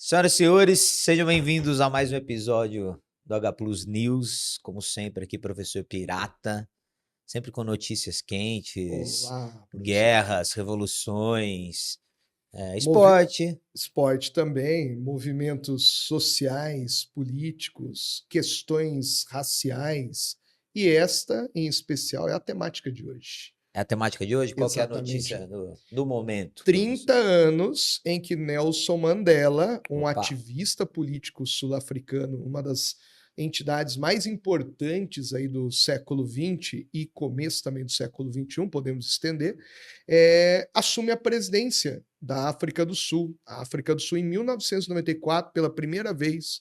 Senhoras e senhores, sejam bem-vindos a mais um episódio do H Plus News. Como sempre, aqui, professor Pirata, sempre com notícias quentes, Olá, professor. guerras, revoluções, Movi esporte. Esporte também, movimentos sociais, políticos, questões raciais. E esta, em especial, é a temática de hoje. É a temática de hoje? Qual que é a Exatamente. notícia do momento, 30 professor? anos em que Nelson Mandela, um Opa, ativista político sul-africano, uma das entidades mais importantes aí do século XX e começo também do século XXI, podemos estender, assume a presidência da África do Sul. A África do Sul, em 1994, pela primeira vez,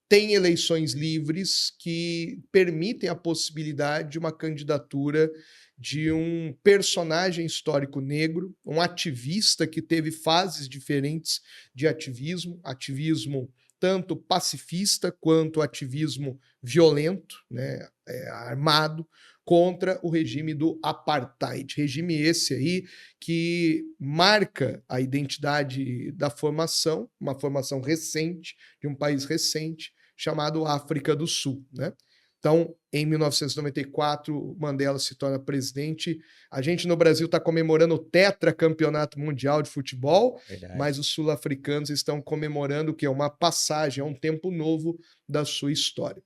tem eleições livres que permitem a possibilidade de uma candidatura de um personagem histórico negro, um ativista que teve fases diferentes de ativismo, ativismo tanto pacifista quanto ativismo violento, né, armado, contra o regime do apartheid. Regime esse aí que marca a identidade da formação, uma formação recente, de um país recente, chamado África do Sul, né? Então, em 1994, Mandela se torna presidente. A gente no Brasil está comemorando o tetracampeonato mundial de futebol, mas verdade. os sul-africanos estão comemorando o que é uma passagem, é um tempo novo da sua história.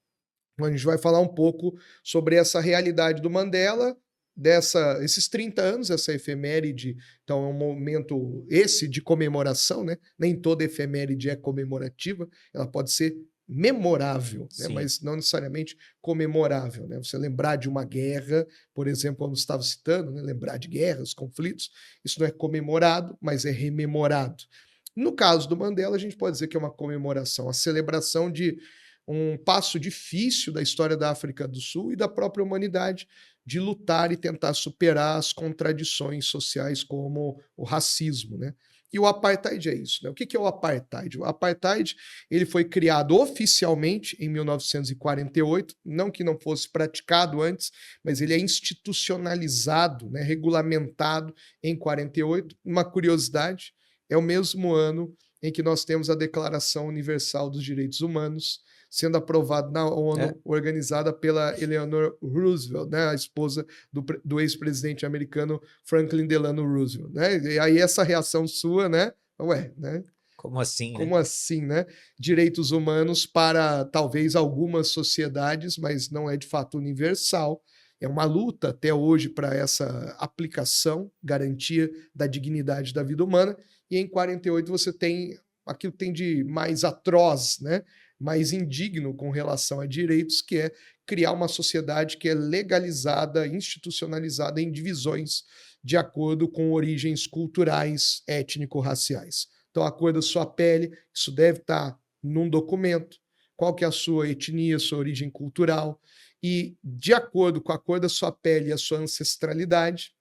Então, a gente vai falar um pouco sobre essa realidade do Mandela, esses 30 anos, essa efeméride. Então, é um momento esse de comemoração, né? Nem toda efeméride é comemorativa, ela pode ser memorável, né? Sim, Mas não necessariamente comemorável, né? Você lembrar de uma guerra, por exemplo, como você estava citando, né? Lembrar de guerras, conflitos, isso não é comemorado, mas é rememorado. No caso do Mandela, a gente pode dizer que é uma comemoração, a celebração de um passo difícil da história da África do Sul e da própria humanidade de lutar e tentar superar as contradições sociais como o racismo, né? E o apartheid é isso, né? O que é o apartheid? O apartheid, ele foi criado oficialmente em 1948, não que não fosse praticado antes, mas ele é institucionalizado, né, regulamentado em 48. Uma curiosidade, é o mesmo ano em que nós temos a Declaração Universal dos Direitos Humanos, sendo aprovado na é. ONU, organizada pela Eleanor Roosevelt, né, a esposa do ex-presidente americano Franklin Delano Roosevelt, né? E aí essa reação sua, né? Ué, né? Como assim, né? Como assim, né? Direitos humanos para talvez algumas sociedades, mas não é de fato universal. É uma luta até hoje para essa aplicação, garantia da dignidade da vida humana. E em 48 você tem aquilo que tem de mais atroz, né? Mais indigno com relação a direitos, que é criar uma sociedade que é legalizada, institucionalizada em divisões de acordo com origens culturais, étnico-raciais. Então, a cor da sua pele, isso deve estar num documento. Qual que é a sua etnia, sua origem cultural. E, de acordo com a cor da sua pele e a sua ancestralidade,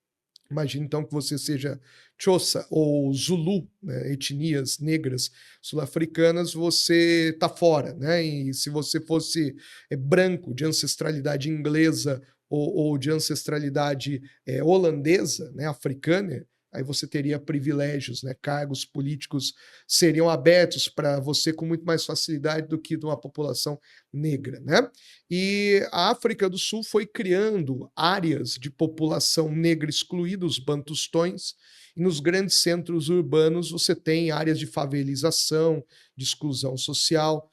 imagine então que você seja Xhosa ou Zulu, né, etnias negras sul-africanas, você está fora, né? E se você fosse branco, de ancestralidade inglesa ou de ancestralidade holandesa, né, africana, aí você teria privilégios, né? Cargos políticos seriam abertos para você com muito mais facilidade do que de uma população negra, né? E a África do Sul foi criando áreas de população negra excluída, os bantustões, e nos grandes centros urbanos você tem áreas de favelização, de exclusão social.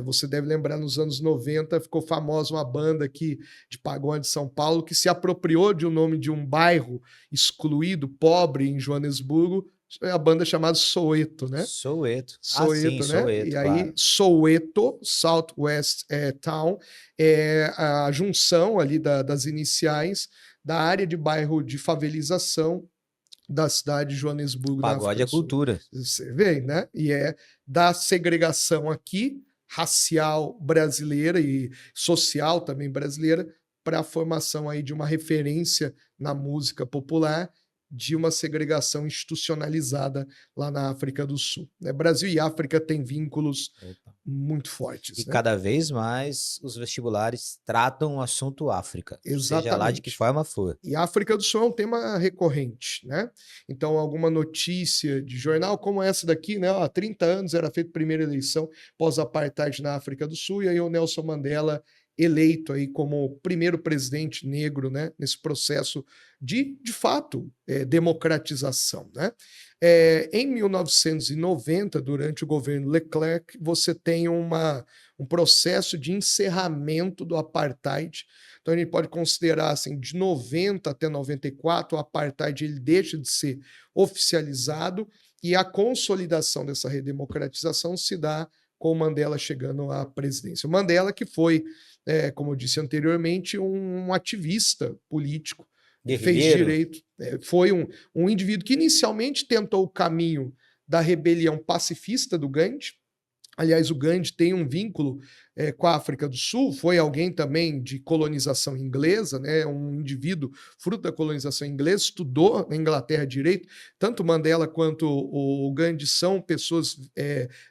Você deve lembrar, nos anos 90 ficou famosa uma banda aqui de pagode de São Paulo que se apropriou de um nome de um bairro excluído, pobre, em Joanesburgo, a banda chamada Soweto, né? Soweto. Ah, sim, Soweto, né? E Soweto, aí, claro. Soweto, Southwest Town, é a junção ali das iniciais da área de bairro de favelização da cidade de Joanesburgo, na África Pagode é do Sul. cultura. Você vê, né? E é da segregação aqui, racial brasileira e social também brasileira, para a formação aí de uma referência na música popular de uma segregação institucionalizada lá na África do Sul, né? Brasil e África têm vínculos Opa. muito fortes, E né? cada vez mais os vestibulares tratam o assunto África, seja lá de que Exatamente. forma for. E a África do Sul é um tema recorrente, né? Então, alguma notícia de jornal, como essa daqui, né? Há 30 anos era feita a primeira eleição pós-apartheid na África do Sul, e aí o Nelson Mandela eleito aí como o primeiro presidente negro, né? Nesse processo de fato, democratização, né? Em 1990, durante o governo Leclerc, você tem um processo de encerramento do apartheid. Então a gente pode considerar assim, de 90 até 94, o apartheid ele deixa de ser oficializado e a consolidação dessa redemocratização se dá com o Mandela chegando à presidência. O Mandela que foi, como eu disse anteriormente, um ativista político, fez Guerrilheiro. direito, foi um indivíduo que inicialmente tentou o caminho da rebelião pacifista do Gandhi. Aliás, o Gandhi tem um vínculo com a África do Sul, foi alguém também de colonização inglesa, né? Um indivíduo fruto da colonização inglesa, estudou na Inglaterra direito. Tanto Mandela quanto o Gandhi são pessoas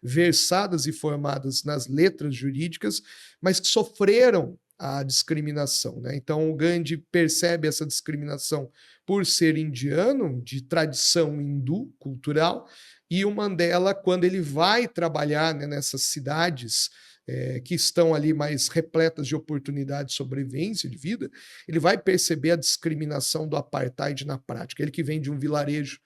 versadas e formadas nas letras jurídicas, mas que sofreram a discriminação, né? Então o Gandhi percebe essa discriminação por ser indiano, de tradição hindu, cultural, e o Mandela, quando ele vai trabalhar, né, nessas cidades que estão ali mais repletas de oportunidade de sobrevivência, de vida, ele vai perceber a discriminação do apartheid na prática. Ele que vem de um vilarejo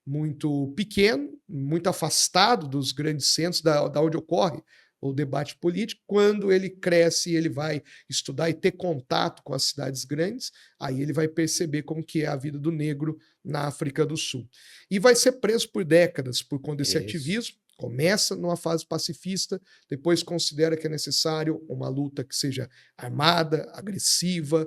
muito pequeno, muito afastado dos grandes centros, da onde ocorre o debate político, quando ele cresce e ele vai estudar e ter contato com as cidades grandes, aí ele vai perceber como que é a vida do negro na África do Sul. E vai ser preso por décadas por conta desse ativismo. Começa numa fase pacifista, depois considera que é necessário uma luta que seja armada, agressiva,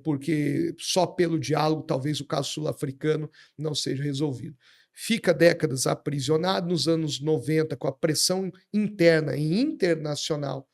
porque só pelo diálogo talvez o caso sul-africano não seja resolvido. Fica décadas aprisionado, nos anos 90, com a pressão interna e internacional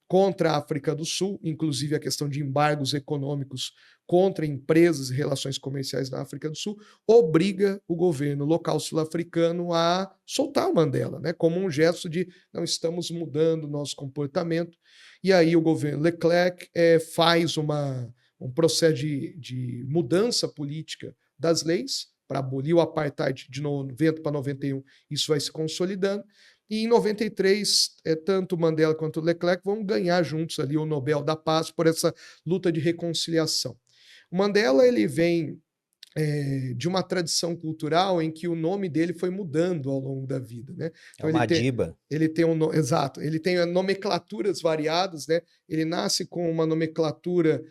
contra a África do Sul, inclusive a questão de embargos econômicos contra empresas e relações comerciais na África do Sul, obriga o governo local sul-africano a soltar o Mandela, né, como um gesto de não estamos mudando o nosso comportamento. E aí o governo Leclerc faz um processo de mudança política das leis, para abolir o apartheid de 90 para 91, isso vai se consolidando. E em 93, tanto Mandela quanto Leclerc vão ganhar juntos ali o Nobel da Paz por essa luta de reconciliação. O Mandela ele vem de uma tradição cultural em que o nome dele foi mudando ao longo da vida, né? Então, é uma Madiba. Ele tem exato, ele tem nomenclaturas variadas, né? Ele nasce com uma nomenclatura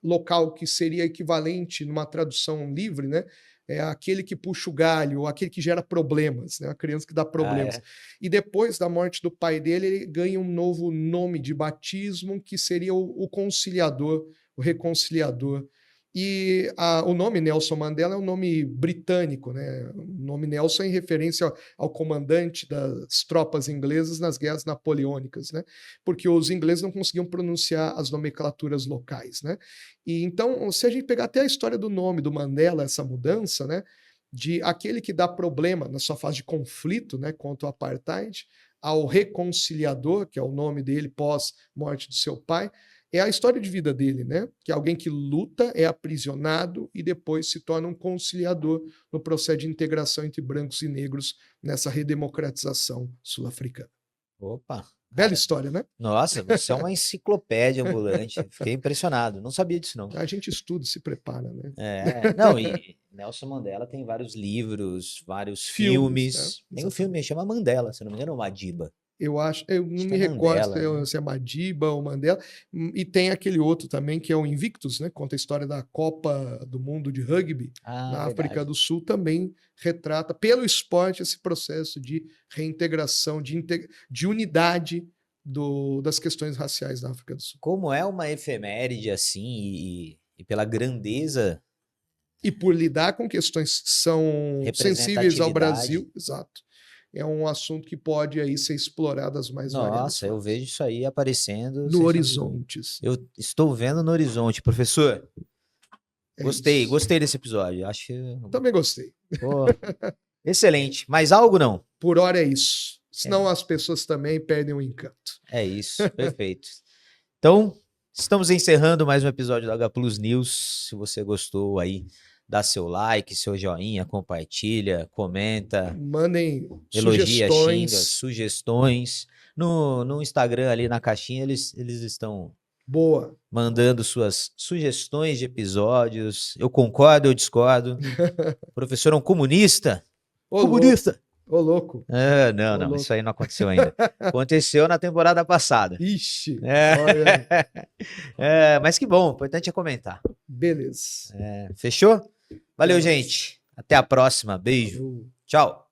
local que seria equivalente numa tradução livre, né? É aquele que puxa o galho, ou aquele que gera problemas, né? A criança que dá problemas. E depois da morte do pai dele, ele ganha um novo nome de batismo, que seria o conciliador, o reconciliador. E o nome Nelson Mandela é um nome britânico, né? O nome Nelson é em referência ao comandante das tropas inglesas nas guerras napoleônicas, né? Porque os ingleses não conseguiam pronunciar as nomenclaturas locais, né? E então, se a gente pegar até a história do nome do Mandela, essa mudança, né? De aquele que dá problema na sua fase de conflito, né? Contra o apartheid, ao reconciliador, que é o nome dele pós-morte do seu pai, é a história de vida dele, né? Que é alguém que luta, é aprisionado e depois se torna um conciliador no processo de integração entre brancos e negros nessa redemocratização sul-africana. Opa! Bela história, né? Nossa, você é uma enciclopédia ambulante. Fiquei impressionado. Não sabia disso, não. A gente estuda e se prepara, né? Não, e Nelson Mandela tem vários livros, vários filmes. Tem um filme que chama Mandela, se não me engano, é Madiba. Eu acho, eu não Acho que me é recordo Mandela, se é Madiba ou Mandela. E tem aquele outro também que é o Invictus, né? Conta a história da Copa do Mundo de Rugby na África verdade. do Sul, também retrata pelo esporte esse processo de reintegração, de unidade das questões raciais na África do Sul. Como é uma efeméride assim, e pela grandeza E por lidar com questões que são sensíveis ao Brasil, exato. É um assunto que pode aí ser explorado das mais variadas Nossa, eu formas. vejo isso aí aparecendo. No horizonte. Eu estou vendo no horizonte, professor. É Gostei, isso. gostei desse episódio. Acho que, Também gostei. pô, excelente. Mais algo não? Por hora é isso. Senão É, as pessoas também perdem o encanto. é isso, perfeito. Então, estamos encerrando mais um episódio do H Plus News. Se você gostou aí, dá seu like, seu joinha, compartilha, comenta, Mandem elogia, xinga, sugestões. sugestões. No Instagram, ali na caixinha, eles estão Boa. mandando suas sugestões de episódios. Eu concordo, eu discordo. O professor é um comunista? Ô louco, Comunista! ô louco, Não, ô não, louco. isso aí não aconteceu ainda. Aconteceu na temporada passada. Ixi, É. olha aí. Mas que bom, o importante é comentar. Beleza. Fechou? Valeu, Até mais. gente. Até a próxima. Beijo. Falou. Tchau.